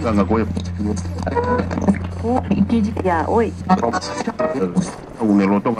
Ganga gue Oh, iki ya, oi. un eloto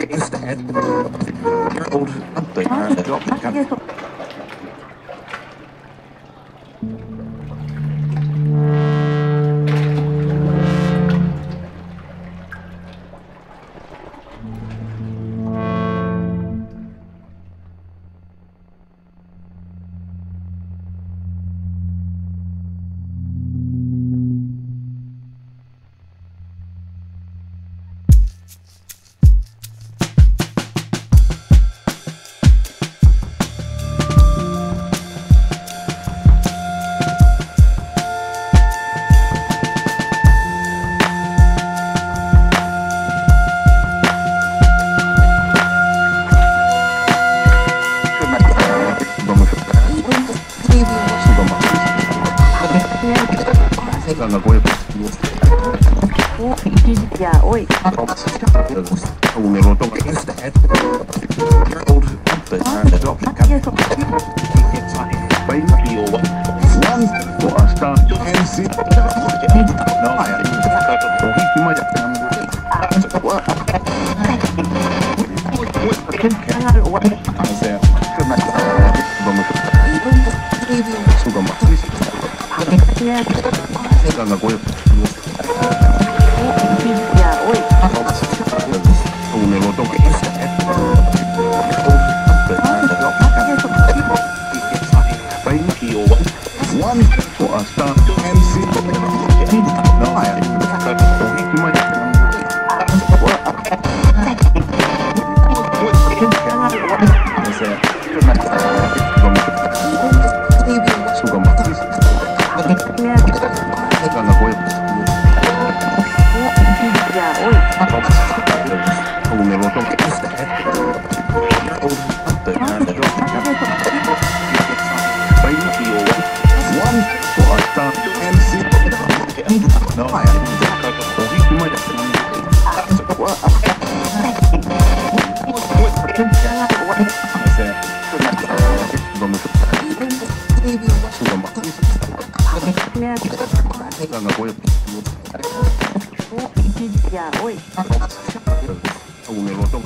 Ganga gue Oh, iki ya, oi. un eloto Ganga gue Ya, oi. un eloto one for a star MC no Ya, oi. un eloto one for a star MC no Ganga gue Oh, iki ya, oi. un eloto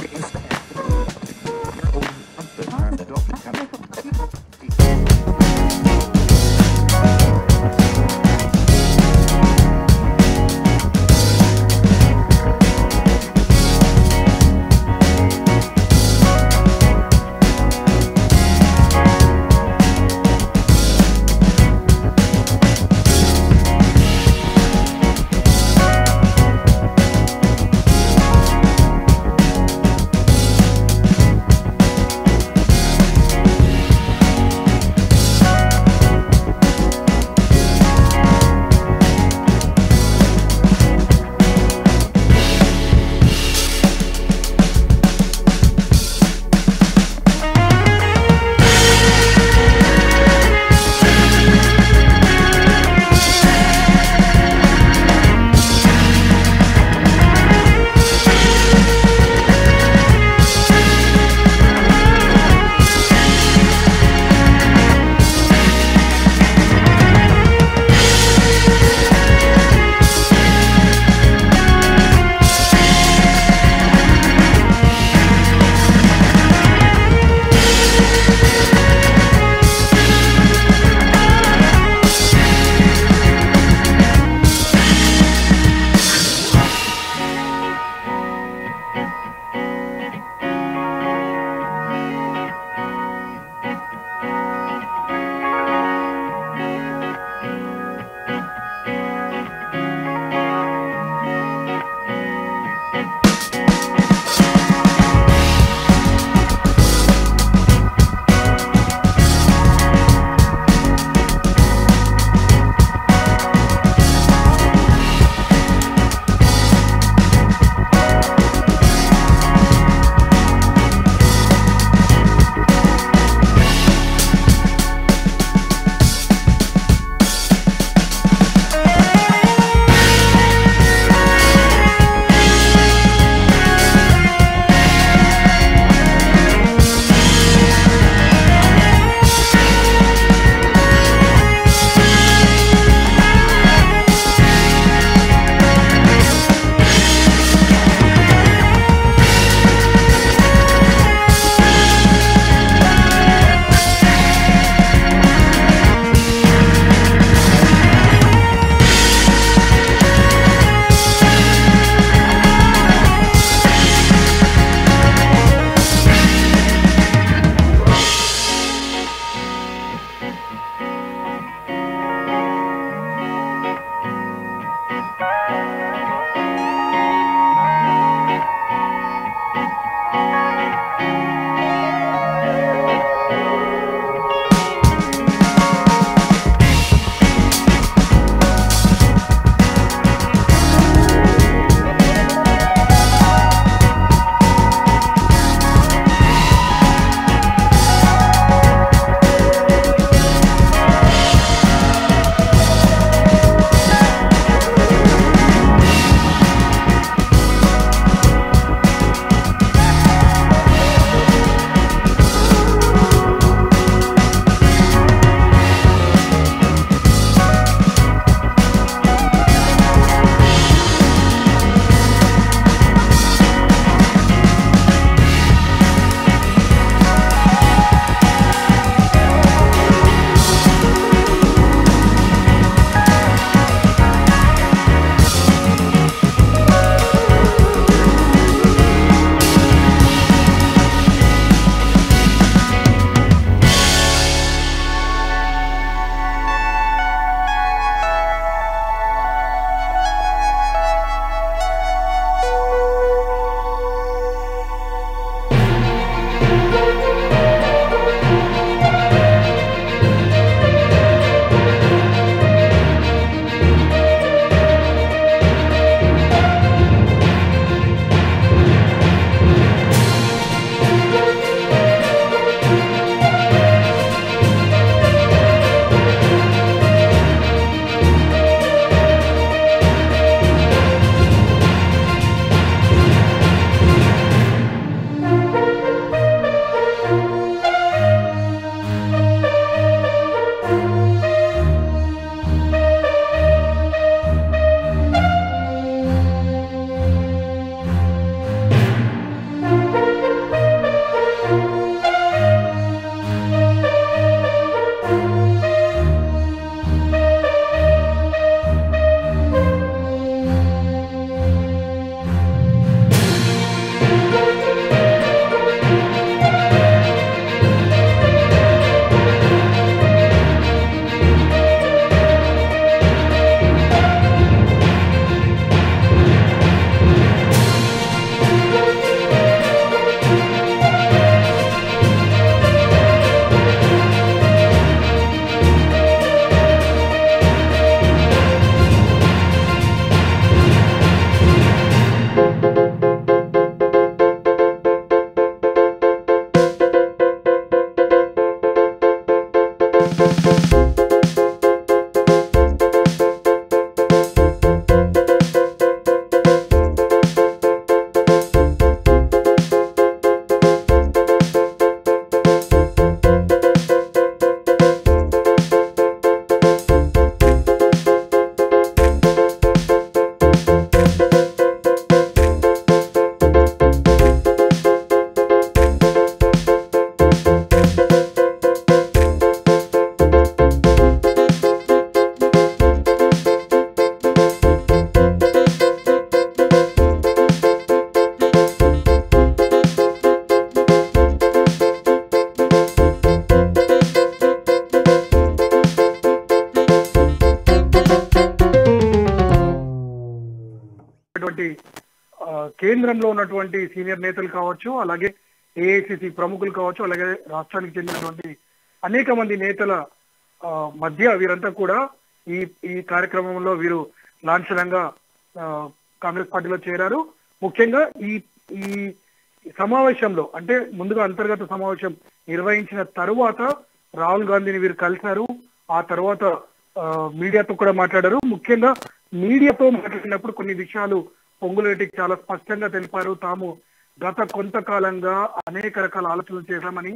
కేంద్రంలో ఉన్నటువంటి senior నేతలు కావచ్చు, అలాగే AICC ప్రముఖులు కావచ్చు, అలాగే రాష్ట్రానికి చెందినటువంటి అనేక మంది నేతల మధ్య వీరంతా కూడా ఈ ఈ కార్యక్రమంలో వీరు లాంఛనంగా కాంగ్రెస్ పార్టీలో చేరారు. ముఖ్యంగా ఈ ఈ సమావేశంలో అంటే ముందుగా అంతర్గత సమావేశం నిర్వహించిన తరువాత రాహుల్ గాంధీని వీరు కలిశారు. ఆ తర్వాత మీడియాతో కూడా మాట్లాడారు. ముఖ్యంగా మీడియాతో మాట్లాడినప్పుడు కొన్ని విషయాలు పొంగులేటికి చాలా స్పష్టంగా తెలిపారు. తాము గత కొంతకాలంగా అనేక రకాల ఆలోచనలు చేశామని,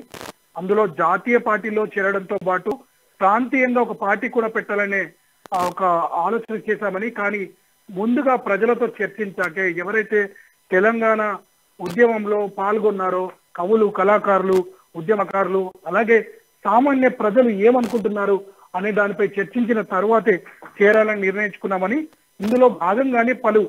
అందులో జాతీయ పార్టీలో చేరడంతో పాటు ప్రాంతీయంగా ఒక పార్టీ కూడా పెట్టాలనే ఒక ఆలోచన చేశామని, కానీ ముందుగా ప్రజలతో చర్చించాకే ఎవరైతే తెలంగాణ ఉద్యమంలో పాల్గొన్నారో కవులు, కళాకారులు, ఉద్యమకారులు, అలాగే సామాన్య ప్రజలు ఏమనుకుంటున్నారు అనే దానిపై చర్చించిన తర్వాతే చేరాలని నిర్ణయించుకున్నామని, ఇందులో భాగంగానే పలు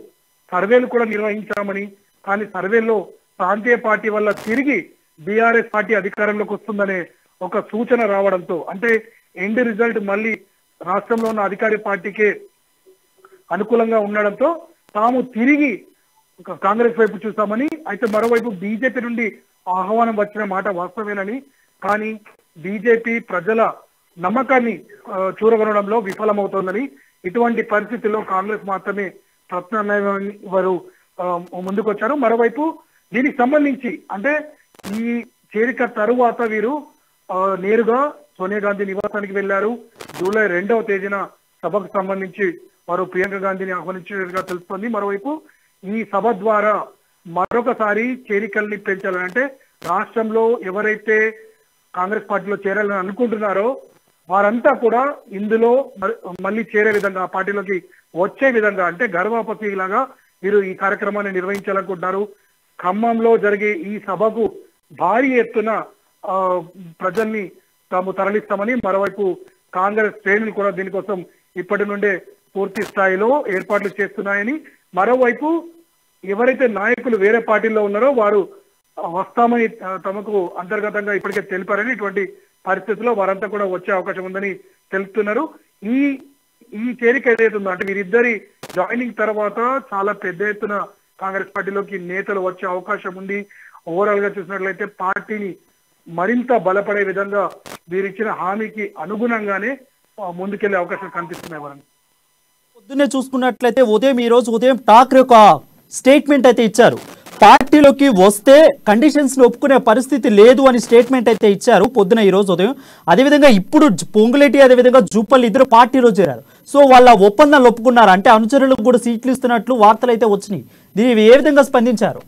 సర్వేలు కూడా నిర్వహించామని, కానీ సర్వేలో ప్రాంతీయ పార్టీ వల్ల తిరిగి బీఆర్ఎస్ పార్టీ అధికారంలోకి వస్తుందనే ఒక సూచన రావడంతో, అంటే ఎండ్ రిజల్ట్ మళ్ళీ రాష్ట్రంలో ఉన్న అధికార పార్టీకే అనుకూలంగా ఉండడంతో తాము తిరిగి కాంగ్రెస్ వైపు చూస్తామని, అయితే మరోవైపు బీజేపీ నుండి ఆహ్వానం వచ్చిన మాట వాస్తవేనని, కానీ బీజేపీ ప్రజల నమ్మకాన్ని చూరగొనడంలో విఫలమవుతోందని, ఇటువంటి పరిస్థితుల్లో కాంగ్రెస్ మాత్రమే ప్రత్యామ్నాయం వారు ముందుకొచ్చారు. మరోవైపు దీనికి సంబంధించి అంటే ఈ చేరిక తరువాత వీరు నేరుగా సోనియా గాంధీ నివాసానికి వెళ్లారు. జూలై 2వ తేదీన సభకు సంబంధించి వారు ప్రియాంక గాంధీని ఆహ్వానించినట్టుగా తెలుస్తోంది. మరోవైపు ఈ సభ ద్వారా మరొకసారి చేరికల్ని పెంచాలంటే రాష్ట్రంలో ఎవరైతే కాంగ్రెస్ పార్టీలో చేరాలని అనుకుంటున్నారో వారంతా కూడా ఇందులో మళ్ళీ చేరే విధంగా, ఆ పార్టీలోకి వచ్చే విధంగా, అంటే గర్వాపసి లాగా వీరు ఈ కార్యక్రమాన్ని నిర్వహించాలనుకుంటున్నారు. ఖమ్మంలో జరిగే ఈ సభకు భారీ ఎత్తున ప్రజల్ని తాము తరలిస్తామని, మరోవైపు కాంగ్రెస్ శ్రేణులు కూడా దీనికోసం ఇప్పటి నుండే పూర్తి స్థాయిలో ఏర్పాట్లు చేస్తున్నాయని, మరోవైపు ఎవరైతే నాయకులు వేరే పార్టీల్లో ఉన్నారో వారు వస్తామని తమకు అంతర్గతంగా ఇప్పటికే తెలిపారని, ఇటువంటి పరిస్థితుల్లో వారంతా కూడా వచ్చే అవకాశం ఉందని తెలుపుతున్నారు. ఈ ఈ చేరిక ఏదైతే ఉందో అంటే వీరిద్దరి జాయినింగ్ తర్వాత చాలా పెద్ద ఎత్తున కాంగ్రెస్ పార్టీలోకి నేతలు వచ్చే అవకాశం ఉంది. ఓవరాల్ గా చూసినట్లయితే పార్టీని మరింత బలపడే విధంగా వీరిచ్చిన హామీకి అనుగుణంగానే ముందుకెళ్లే అవకాశం కనిపిస్తున్నాయి. వారిని పొద్దున్నే చూసుకున్నట్లయితే ఈ రోజు ఉదయం ఠాక్రే ఒక స్టేట్మెంట్ అయితే ఇచ్చారు. పార్టీలోకి వస్తే కండిషన్స్ ఒప్పుకునే పరిస్థితి లేదు అని స్టేట్మెంట్ అయితే ఇచ్చారు పొద్దున ఈ రోజు ఉదయం. అదేవిధంగా ఇప్పుడు పొంగులేటి అదేవిధంగా జూపల్లి ఇద్దరు పార్టీలో చేరారు. సో వాళ్ళ ఒప్పందాలు ఒప్పుకున్నారు అంటే అనుచరులకు కూడా సీట్లు ఇస్తున్నట్లు వార్తలు అయితే వచ్చినాయి. దీన్ని ఏ విధంగా స్పందించారు?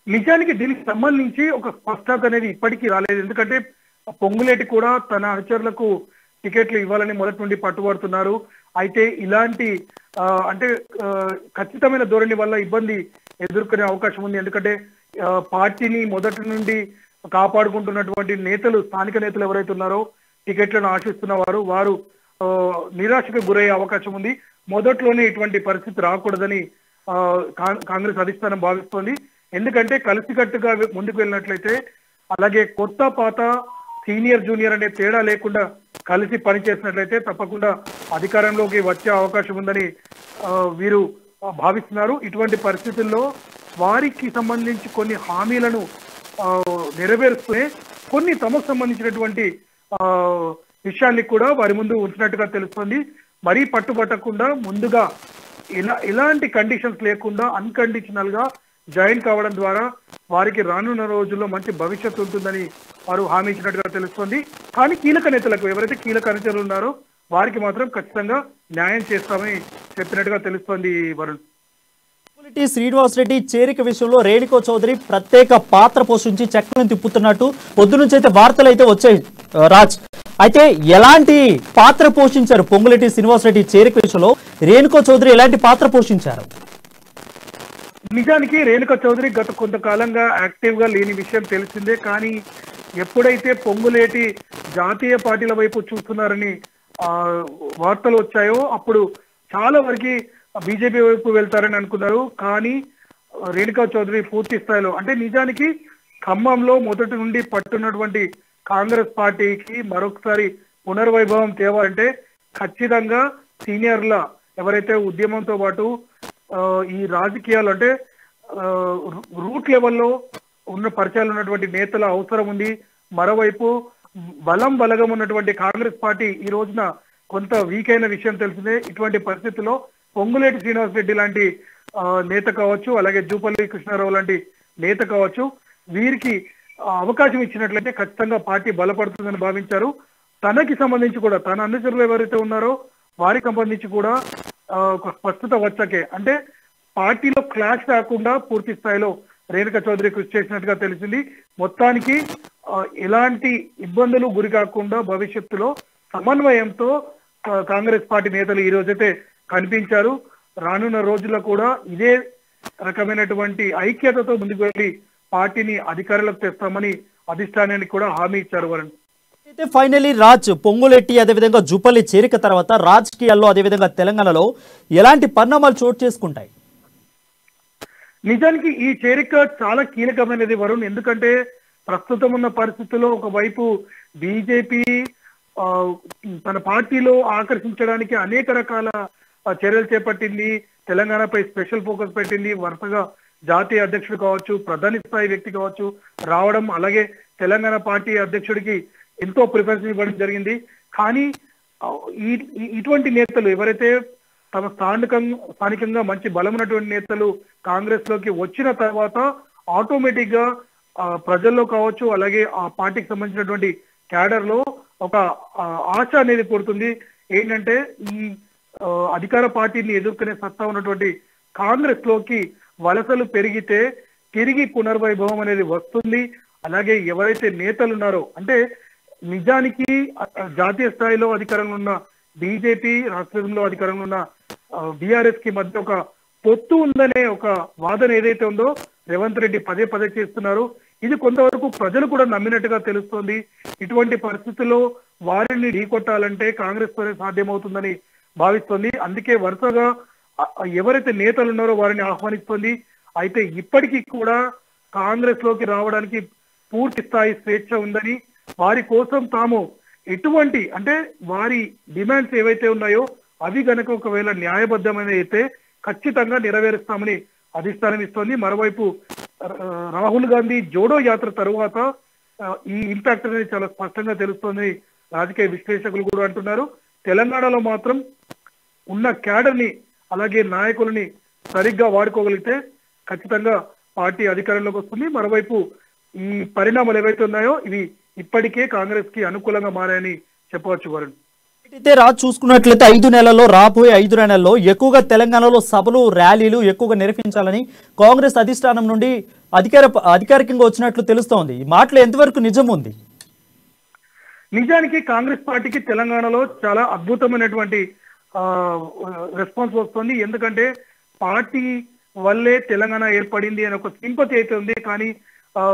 నిజానికి దీనికి సంబంధించి ఒక స్పష్టత అనేది ఇప్పటికీ రాలేదు. ఎందుకంటే పొంగులేటి కూడా తన అనుచరులకు టికెట్లు ఇవ్వాలని మొదటి నుండి పట్టుబడుతున్నారు. అయితే ఇలాంటి అంటే ఖచ్చితమైన ధోరణి వల్ల ఇబ్బంది ఎదుర్కొనే అవకాశం ఉంది. ఎందుకంటే పార్టీని మొదటి నుండి కాపాడుకుంటున్నటువంటి నేతలు, స్థానిక నేతలు ఎవరైతే ఉన్నారో టికెట్లను ఆశిస్తున్న వారు నిరాశకు గురయ్యే అవకాశం ఉంది. మొదట్లోనే ఇటువంటి పరిస్థితి రాకూడదని కాంగ్రెస్ అధిష్టానం భావిస్తోంది. ఎందుకంటే కలిసికట్టుగా ముందుకు వెళ్ళినట్లయితే, అలాగే కొత్త పాత సీనియర్ జూనియర్ అనే తేడా లేకుండా కలిసి పనిచేసినట్లయితే తప్పకుండా అధికారంలోకి వచ్చే అవకాశం ఉందని వీరు భావిస్తున్నారు. ఇటువంటి పరిస్థితుల్లో వారికి సంబంధించి కొన్ని హామీలను నెరవేరుస్తూనే కొన్ని తమకు సంబంధించినటువంటి విషయాన్ని కూడా వారి ముందు ఉంచినట్టుగా తెలుస్తుంది. మరీ పట్టుబట్టకుండా ముందుగా ఎలాంటి కండిషన్స్ లేకుండా అన్కండిషనల్ గా జాయిన్ కావడం ద్వారా వారికి రానున్న రోజుల్లో మంచి భవిష్యత్తు ఉంటుందని వారు హామీ ఇచ్చినట్టుగా తెలుస్తుంది. కానీ కీలక నేతలకు, ఎవరైతే కీలక అనుచరులు ఉన్నారో వారికి మాత్రం ఖచ్చితంగా న్యాయం చేస్తామని చెప్పినట్టుగా తెలుస్తోంది. వరుణ్, శ్రీనివాస్ రెడ్డి చేరిక విషయంలో రేణుకా చౌదరి ప్రత్యేక పాత్ర పోషించి చక్రం తిప్పుతున్నట్టు పొద్దునుంచి అయితే వార్తలు అయితే వచ్చాయి రాజ్. అయితే ఎలాంటి పాత్ర పోషించారు పొంగులేటి శ్రీనివాస్ రెడ్డి చేరిక విషయంలో? రేణుకా చౌదరి ఎలాంటి పాత్ర పోషించారు? నిజానికి రేణుకా చౌదరి గత కొంతకాలంగా యాక్టివ్ గా లేని విషయం తెలిసిందే. కానీ ఎప్పుడైతే పొంగులేటి జాతీయ పార్టీల వైపు చూస్తున్నారని వార్తలు వచ్చాయో అప్పుడు చాలా వరకు బీజేపీ వైపు వెళ్తారని అనుకున్నారు. కానీ రేణుకా చౌదరి పూర్తి స్థాయిలో, అంటే నిజానికి ఖమ్మంలో మొదటి నుండి పట్టున్నటువంటి కాంగ్రెస్ పార్టీకి మరొకసారి పునర్వైభవం తేవాలంటే ఖచ్చితంగా సీనియర్ల ఎవరైతే ఉద్యమంతో పాటు ఈ రాజకీయాలు అంటే రూట్ లెవెల్లో ఉన్న పరిచయాలు ఉన్నటువంటి నేతల అవసరం ఉంది. మరోవైపు బలగం ఉన్నటువంటి కాంగ్రెస్ పార్టీ ఈ రోజున కొంత వీక్ అయిన విషయం తెలిసిందే. ఇటువంటి పరిస్థితుల్లో పొంగులేటి శ్రీనివాస్ రెడ్డి లాంటి నేత కావచ్చు, అలాగే జూపల్లి కృష్ణారావు లాంటి నేత కావచ్చు, వీరికి అవకాశం ఇచ్చినట్లయితే ఖచ్చితంగా పార్టీ బలపడుతుందని భావించారు. తనకి సంబంధించి కూడా తన అనుచరులు ఎవరైతే ఉన్నారో వారికి సంబంధించి కూడా ఒక స్పష్టత వచ్చకే, అంటే పార్టీలో క్లాష్ రాకుండా పూర్తి స్థాయిలో రేణుకా చౌదరి కృషి చేసినట్టుగా తెలిసింది. మొత్తానికి ఎలాంటి ఇబ్బందులు గురి కాకుండా భవిష్యత్తులో సమన్వయంతో కాంగ్రెస్ పార్టీ నేతలు ఈ రోజైతే కనిపించారు. రానున్న రోజుల్లో కూడా ఇదే రకమైనటువంటి ఐక్యతతో ముందుకు వెళ్ళి పార్టీని అధికారంలోకి తెస్తామని అధిష్టానానికి కూడా హామీ ఇచ్చారు. వరుణ్, అయితే ఫైనలీ రాజ్ పొంగులెట్టి అదేవిధంగా జూపల్లి చేరిక తర్వాత రాజకీయాల్లో అదేవిధంగా తెలంగాణలో ఎలాంటి పరిణామాలు చోటు చేసుకుంటాయి? నిజానికి ఈ చేరిక చాలా కీలకమైనది వరుణ్, ఎందుకంటే ప్రస్తుతం ఉన్న పరిస్థితుల్లో ఒకవైపు బీజేపీ తన పార్టీలో ఆకర్షించడానికి అనేక రకాల చర్యలు చేపట్టింది. తెలంగాణపై స్పెషల్ ఫోకస్ పెట్టింది. వరుసగా జాతీయ అధ్యక్షుడు కావచ్చు, ప్రధాని స్థాయి వ్యక్తి కావచ్చు రావడం, అలాగే తెలంగాణ పార్టీ అధ్యక్షుడికి ఎంతో ప్రిఫరెన్స్ ఇవ్వడం జరిగింది. కానీ ఇటువంటి నేతలు ఎవరైతే తమ స్థానికంగా మంచి బలం ఉన్నటువంటి నేతలు కాంగ్రెస్ లోకి వచ్చిన తర్వాత ఆటోమేటిక్ గా ప్రజల్లో కావచ్చు, అలాగే ఆ పార్టీకి సంబంధించినటువంటి క్యాడర్ లో ఒక ఆశ అనేది పుడుతుంది. ఏంటంటే ఈ అధికార పార్టీని ఎదుర్కొనే సత్తా ఉన్నటువంటి కాంగ్రెస్ లోకి వలసలు పెరిగితే తిరిగి పునర్వైభవం అనేది వస్తుంది. అలాగే ఎవరైతే నేతలు ఉన్నారో, అంటే నిజానికి జాతీయ స్థాయిలో అధికారంలో ఉన్న బీజేపీ, రాష్ట్రంలో అధికారంలో ఉన్న బీఆర్ఎస్ కి మధ్య ఒక పొత్తు ఉందనే ఒక వాదన ఏదైతే ఉందో రేవంత్ రెడ్డి పదే చేస్తున్నారు. ఇది కొంతవరకు ప్రజలు కూడా నమ్మినట్టుగా తెలుస్తోంది. ఇటువంటి పరిస్థితుల్లో వారిని ఢీకొట్టాలంటే కాంగ్రెస్ తోనే సాధ్యమవుతుందని భావిస్తోంది. అందుకే వరుసగా ఎవరైతే నేతలు ఉన్నారో వారిని ఆహ్వానిస్తోంది. అయితే ఇప్పటికీ కూడా కాంగ్రెస్ లోకి రావడానికి పూర్తి స్థాయి స్వేచ్ఛ ఉందని, వారి కోసం తాము ఎటువంటి అంటే వారి డిమాండ్స్ ఏవైతే ఉన్నాయో అవి గనక ఒకవేళ న్యాయబద్ధమైన అయితే ఖచ్చితంగా నెరవేరుస్తామని అధిష్టానం ఇస్తోంది. మరోవైపు రాహుల్ గాంధీ జోడో యాత్ర తరువాత ఈ ఇంపాక్ట్ అనేది చాలా స్పష్టంగా తెలుస్తోందని రాజకీయ విశ్లేషకులు కూడా అంటున్నారు. తెలంగాణలో మాత్రం ఉన్న క్యాడర్ ని అలాగే నాయకులని సరిగ్గా వాడుకోగలిగితే ఖచ్చితంగా పార్టీ అధికారంలోకి వస్తుంది. మరోవైపు ఈ పరిణామాలు ఏవైతే ఉన్నాయో ఇవి ఇప్పటికే కాంగ్రెస్ కి అనుకూలంగా మారాయని చెప్పవచ్చు. వరుణ్, అయితే రాజు చూసుకున్నట్లయితే రాబోయే 5 నెలల్లో ఎక్కువగా తెలంగాణలో సభలు, ర్యాలీలు ఎక్కువగా నిర్వహించాలని కాంగ్రెస్ అధిష్టానం నుండి అధికారికంగా వచ్చినట్లు తెలుస్తోంది. ఈ మాటలు ఎంతవరకు నిజం ఉంది? నిజానికి కాంగ్రెస్ పార్టీకి తెలంగాణలో చాలా అద్భుతమైనటువంటి రెస్పాన్స్ వస్తుంది. ఎందుకంటే పార్టీ వల్లే తెలంగాణ ఏర్పడింది అనే ఒక సింపతి అయితే ఉంది. కానీ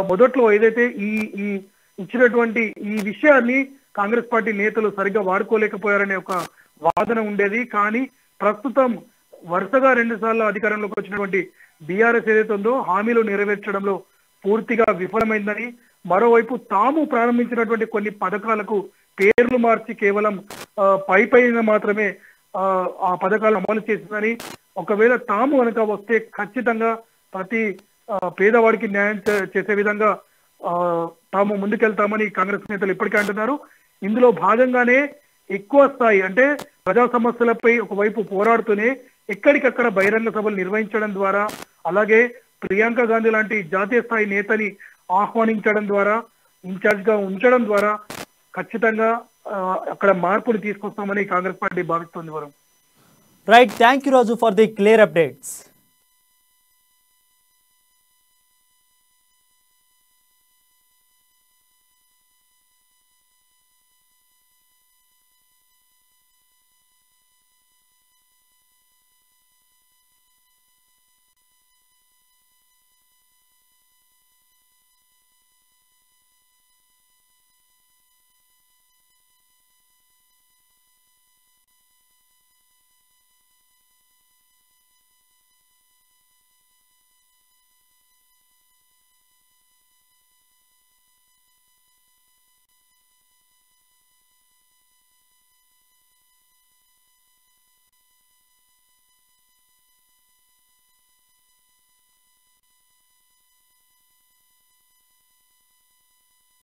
మొదట్లో ఏదైతే ఈ ఇచ్చినటువంటి ఈ విషయాన్ని కాంగ్రెస్ పార్టీ నేతలు సరిగ్గా వాడుకోలేకపోయారనే ఒక వాదన ఉండేది. కానీ ప్రస్తుతం వరుసగా 2 సార్లు అధికారంలోకి వచ్చినటువంటి బీఆర్ఎస్ ఏదైతే ఉందో హామీలు నెరవేర్చడంలో పూర్తిగా విఫలమైందని, మరోవైపు తాము ప్రారంభించినటువంటి కొన్ని పథకాలకు పేర్లు మార్చి కేవలం పైన మాత్రమే ఆ పథకాలు అమలు చేసిందని, ఒకవేళ తాము కనుక వస్తే ఖచ్చితంగా ప్రతి పేదవాడికి న్యాయం చేసే విధంగా తాము ముందుకెళ్తామని కాంగ్రెస్ నేతలు ఇప్పటికే అంటున్నారు. ఇందులో భాగంగానే ఎక్కువ స్థాయి అంటే ప్రజా సమస్యలపై ఒకవైపు పోరాడుతూనే ఎక్కడికక్కడ బహిరంగ సభలు నిర్వహించడం ద్వారా, అలాగే ప్రియాంక గాంధీ లాంటి జాతీయ స్థాయి నేతని ఆహ్వానించడం ద్వారా, ఇన్ఛార్జ్ గా ఉంచడం ద్వారా ఖచ్చితంగా అక్కడ మార్పులు తీసుకొస్తామని కాంగ్రెస్ పార్టీ భావిస్తోంది. వరం, right, thank you Raju for the clear updates.